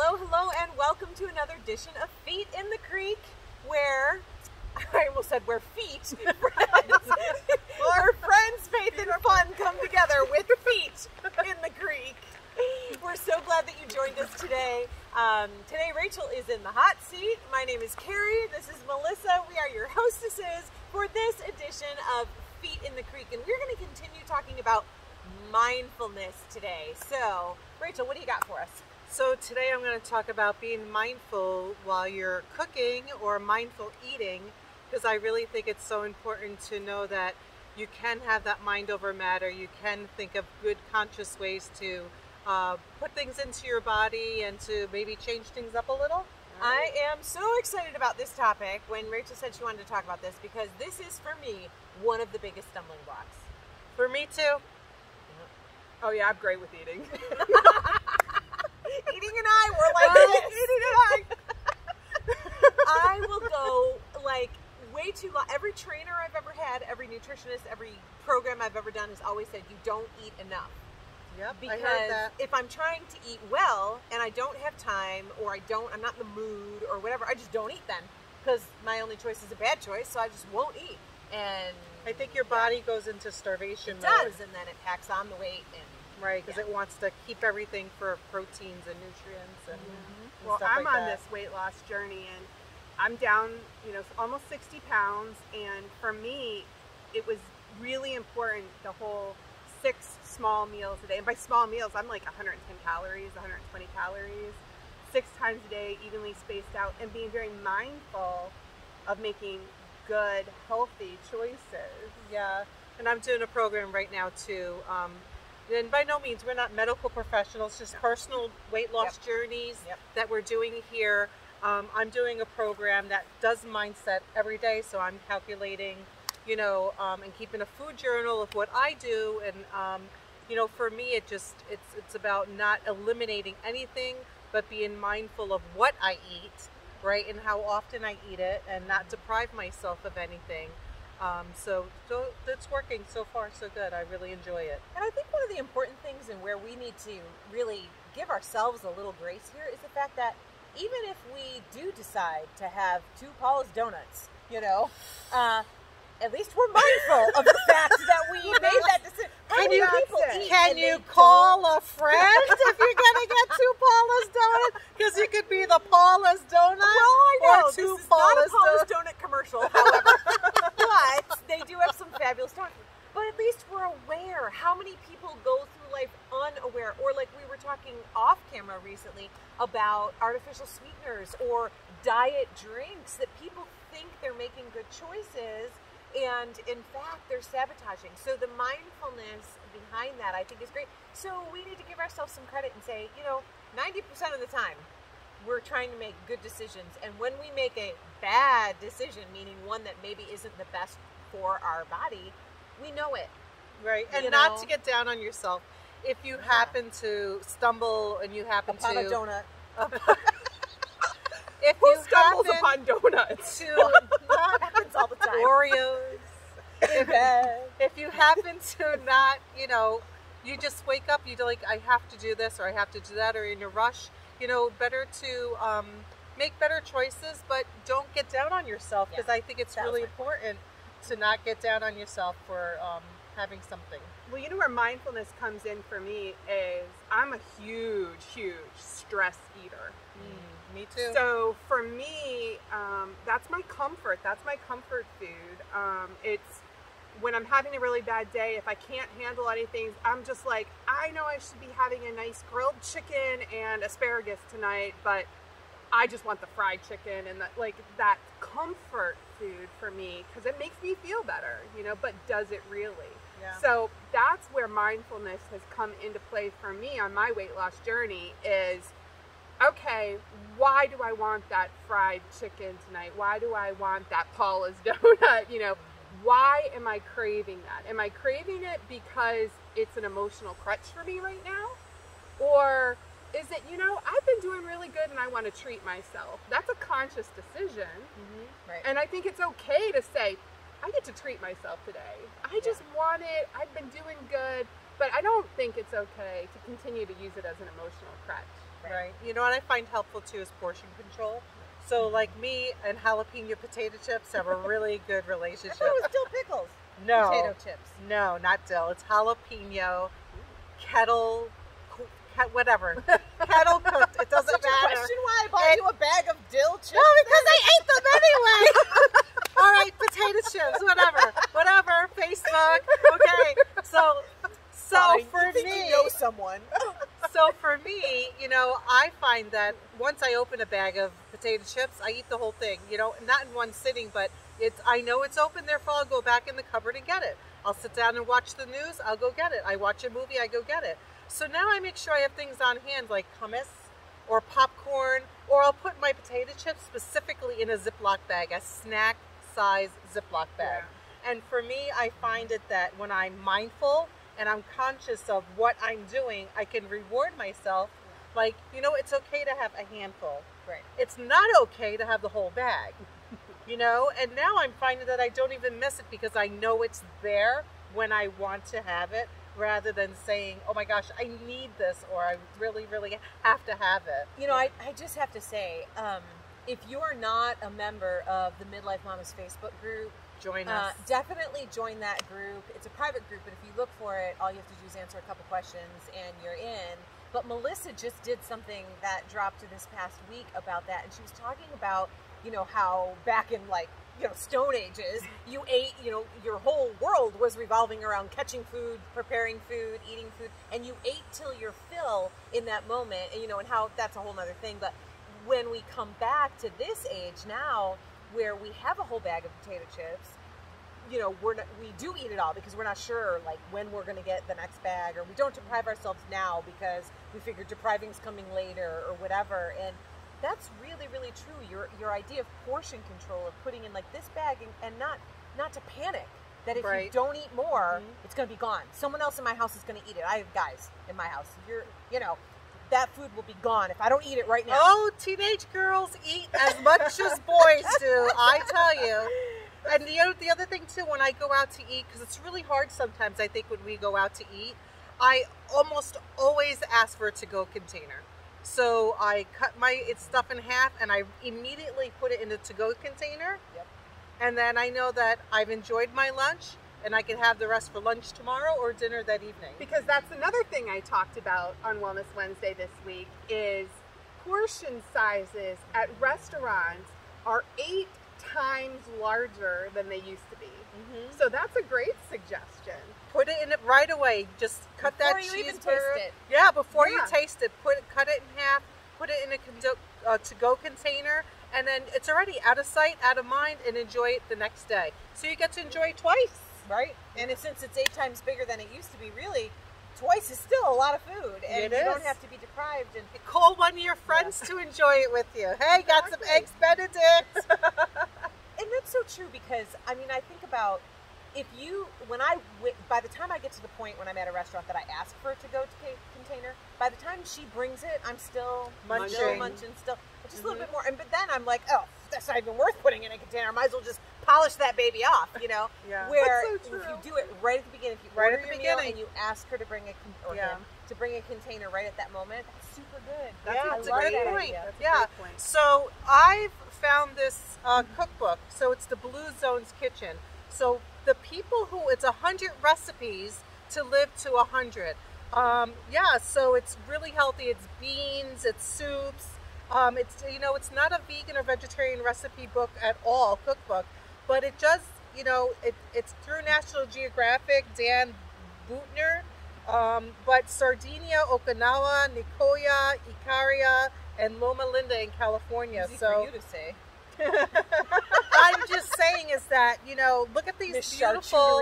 Hello, hello, and welcome to another edition of Feet in the Creek, where, I almost said where feet, where friends, faith, and fun come together with feet in the creek. We're so glad that you joined us today. Today Rachel is in the hot seat. My name is Carrie. This is Melissa. We are your hostesses for this edition of Feet in the Creek, and we're going to continue talking about mindfulness today. So, Rachel, what do you got for us? So today I'm going to talk about being mindful while you're cooking or mindful eating, because I really think it's so important to know that you can have that mind over matter. You can think of good conscious ways to put things into your body and to maybe change things up a little. I am so excited about this topic when Rachel said she wanted to talk about this, because this is, for me, one of the biggest stumbling blocks. For me too. Oh yeah, I'm great with eating. Eating and I were like this. Eating and I will go like way too long. Every trainer I've ever had, every nutritionist, every program I've ever done has always said you don't eat enough. Yep, Because I heard that. if I'm trying to eat well and I don't have time, or I'm not in the mood or whatever, I just don't eat then, because my only choice is a bad choice, so I just won't eat. And I think your body goes into starvation it mode. does, and then it packs on the weight. And Right, because it wants to keep everything for proteins and nutrients and, Well, stuff I'm like on that. this weight loss journey, and I'm down, almost 60 pounds. And for me, it was really important, the whole 6 small meals a day. And by small meals, I'm like 110 calories, 120 calories, 6 times a day, evenly spaced out, and being very mindful of making good, healthy choices. Yeah, and I'm doing a program right now too. And by no means, we're not medical professionals, just personal weight loss journeys that we're doing here. I'm doing a program that does mindset every day, so I'm calculating, and keeping a food journal of what I do. And, for me, it's about not eliminating anything, but being mindful of what I eat, right, and how often I eat it, and not deprive myself of anything. So it's working so far, so good. I really enjoy it. And I think one of the important things, and where we need to really give ourselves a little grace here, is the fact that even if we do decide to have 2 Paula's donuts, at least we're mindful of the fact that we made that decision. Can you call a friend if you're going to get 2 Paula's donuts? Because you could be the Paula's donut. Well, I know. Or 2 This is not a Paula's Paula's donut commercial, however. But they do have some fabulous donuts. But at least we're aware. How many people go through life unaware? Or like we were talking off camera recently about artificial sweeteners or diet drinks that people think they're making good choices, and in fact they're sabotaging. So the mindfulness behind that, I think, is great. So we need to give ourselves some credit and say, 90% of the time we're trying to make good decisions, and when we make a bad decision, meaning one that maybe isn't the best for our body, we know it. Right, and not to get down on yourself. If you happen to stumble and you happen upon a donut. If Who you stumbles happen upon donuts? to That happens all the time. Oreos, In bed. if you happen to not, you just wake up, you like, I have to do this or I have to do that, or in a rush, better to make better choices, but don't get down on yourself, because I think it's really important to not get down on yourself for having something. Well, where mindfulness comes in for me is I'm a huge, huge stress eater. Me too. So for me, that's my comfort. That's my comfort food. It's when I'm having a really bad day, if I can't handle anything, I'm just like, I know I should be having a nice grilled chicken and asparagus tonight, but I just want the fried chicken, and that comfort food for me, because it makes me feel better, but does it really? Yeah. So that's where mindfulness has come into play for me on my weight loss journey is, okay, why do I want that fried chicken tonight? Why do I want that Paula's donut? Why am I craving that? Am I craving it because it's an emotional crutch for me right now? Or is it, I've been doing really good and I want to treat myself? That's a conscious decision. Right. And I think it's okay to say, I get to treat myself today. I just want it. I've been doing good. But I don't think it's okay to continue to use it as an emotional crutch. Right. You know what I find helpful too is portion control. So like me and jalapeno potato chips have a really good I relationship. thought it was dill pickles. No. Potato chips. No, not dill. It's jalapeno, whatever. Kettle cooked. It doesn't Such a matter. question why I bought you a bag of dill chips. No, because I ate them anyway. All right, potato chips, whatever. Facebook. Okay. So for think me, you know someone. so for me, you know, I find that once I open a bag of potato chips, I eat the whole thing. You know, not in one sitting, but I know it's open, therefore I'll go back in the cupboard and get it. I'll sit down and watch the news, I'll go get it. I watch a movie, I go get it. So now I make sure I have things on hand like hummus or popcorn, or I'll put my potato chips specifically in a Ziploc bag, a snack size Ziploc bag. Yeah. And for me, I find it that when I'm mindful and I'm conscious of what I'm doing, I can reward myself. Like, you know, it's okay to have a handful. Right. It's not okay to have the whole bag. You know, and now I'm finding that I don't even miss it because I know it's there when I want to have it, rather than saying, oh my gosh, I need this, or I really, really have to have it. You know, I just have to say, if you're not a member of the Midlife Mamas Facebook group, join us. Definitely join that group. It's a private group, but if you look for it, all you have to do is answer a couple questions and you're in. But Melissa just did something that dropped this past week about that, and she was talking about, you know, how back in like, you know, Stone Ages, you ate, you know, your whole world was revolving around catching food, preparing food, eating food, and you ate till your fill in that moment, and, you know, and how that's a whole nother thing. But when we come back to this age now, where we have a whole bag of potato chips, you know, we do eat it all because we're not sure like when we're going to get the next bag, or we don't deprive ourselves now because we figure depriving's coming later or whatever. And that's really, really true. Your idea of portion control, of putting in like this bag and not to panic that if you don't eat more, it's going to be gone. Someone else in my house is going to eat it. I have guys in my house. You know, that food will be gone if I don't eat it right now. Oh, teenage girls eat as much as boys do, I tell you. And the other thing too, when I go out to eat, because it's really hard sometimes, I think, when we go out to eat, I almost always ask for a to-go container. So I cut my stuff in half and I immediately put it in the to-go container. Yep. And then I know that I've enjoyed my lunch and I can have the rest for lunch tomorrow or dinner that evening. Because that's another thing I talked about on Wellness Wednesday this week is portion sizes at restaurants are 8 times larger than they used to be. So that's a great suggestion. Put it in it right away. Just cut before that you cheeseburger. even taste it. Yeah, before you taste it, cut it in half. Put it in a to-go container, and then it's already out of sight, out of mind, and enjoy it the next day. So you get to enjoy it twice, right? And since it's 8 times bigger than it used to be, really, twice is still a lot of food, and you don't have to be deprived. And call one of your friends to enjoy it with you. Hey, got some Eggs Benedict. And that's so true because, I mean, I think about by the time I get to the point when I'm at a restaurant that I ask for a to-go container, by the time she brings it, I'm still munching, just a little bit more. But then I'm like, oh, that's not even worth putting in a container. I might as well just polish that baby off, you know? Yeah. Where That's so true. if you do it right at the beginning, if you order your meal and you ask her to bring him to bring a container right at that moment, that's super good. That's a great point. Yeah. So I've found this cookbook. So it's the Blue Zones Kitchen. So the people it's 100 recipes to live to 100. So it's really healthy. It's beans, it's soups. It's not a vegan or vegetarian recipe book at all, cookbook, but it just, it's through National Geographic, Dan Buettner, but Sardinia, Okinawa, Nicoya, Ikaria, and Loma Linda in California. Easy for you to say. I'm just saying is that, look at these beautiful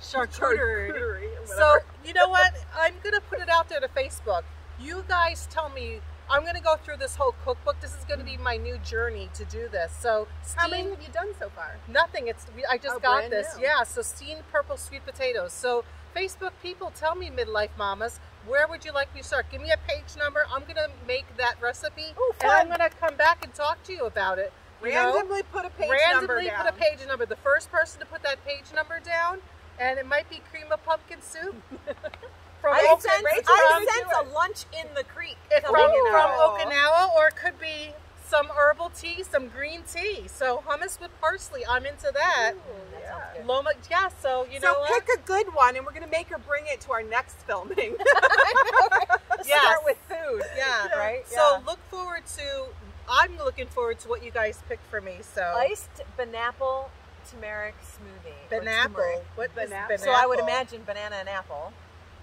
charcuterie. So, you know what? I'm going to put it out there to Facebook. You guys tell me. I'm going to go through this whole cookbook. This is going to be my new journey to do this. So, how many have you done so far? Nothing. I just got this. New. Yeah. So, steamed purple sweet potatoes. So, Facebook people, tell me, Midlife Mamas, where would you like me to start? Give me a page number. I'm going to make that recipe. Ooh, and I'm going to come back and talk to you about it. Randomly put a page number down. Randomly put a page number. The first person to put that page number down And it might be cream of pumpkin soup. From I sense do a lunch in the creek. from Okinawa, or it could be some herbal tea, some green tea. So hummus with parsley, I'm into that. That sounds good. Loma, yeah. So you know So what? pick a good one, and we're gonna make her bring it to our next filming. Yes. Start with food. Yeah. Right? So Yeah. look forward to. I'm looking forward to what you guys picked for me. So Iced banapple turmeric smoothie. or banapple. turmeric. What is Banapple. banapple? So I would imagine banana and apple,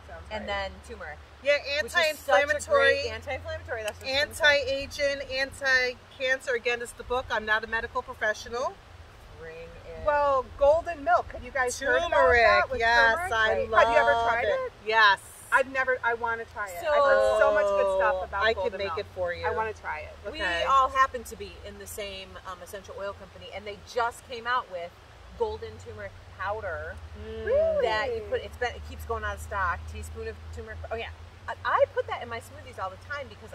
Sounds and right. then turmeric. Yeah, Which is such a anti-inflammatory. great anti-inflammatory. That's what I was gonna say. Anti-aging, anti-cancer. Again, it's the book. I'm not a medical professional. Bring it. Well, golden milk. Have you guys heard about Turmeric. that with Yes, turmeric? I Right. love Have you ever tried it? Yes. I've never. I want to try it. So- I've heard so much good stuff about I golden could make milk. it for you. I want to try it. We Okay. all happen to be in the same essential oil company, and they just came out with golden turmeric powder Really? that you put. It keeps going out of stock. Teaspoon of turmeric. Oh yeah, I put that in my smoothies all the time because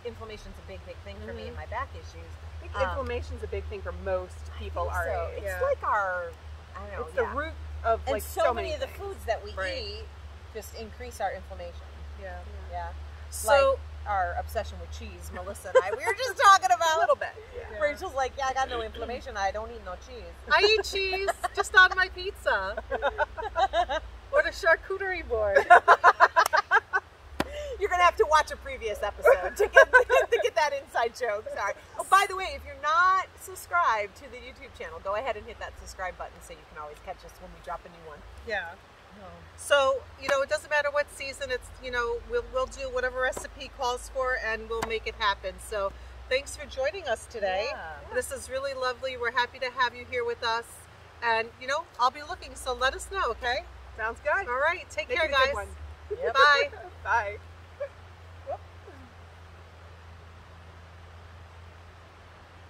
inflammation's a big thing for me and my back issues. I think inflammation's a big thing for most people our so. age. It's like our, I don't know, It's the root of and like so many many of the things. foods that we Right. eat just increase our inflammation. Yeah. Yeah. So Like our obsession with cheese, Melissa and I. We were just talking about A little bit. Yeah. Rachel's like, yeah, I got no inflammation. I don't eat no cheese. I eat cheese just on my pizza or the charcuterie board. You're gonna have to watch a previous episode to get that inside joke. Sorry. Oh, by the way, if you're not subscribed to the YouTube channel, go ahead and hit that subscribe button so you can always catch us when we drop a new one. Yeah. So, you know, it doesn't matter what season it's, you know, we'll do whatever recipe calls for and we'll make it happen. So thanks for joining us today. Yeah. This is really lovely. We're happy to have you here with us. And, you know, I'll be looking, so let us know, okay? Sounds good. All right. Take Make care, it a good guys. one. Yep. Bye. Bye.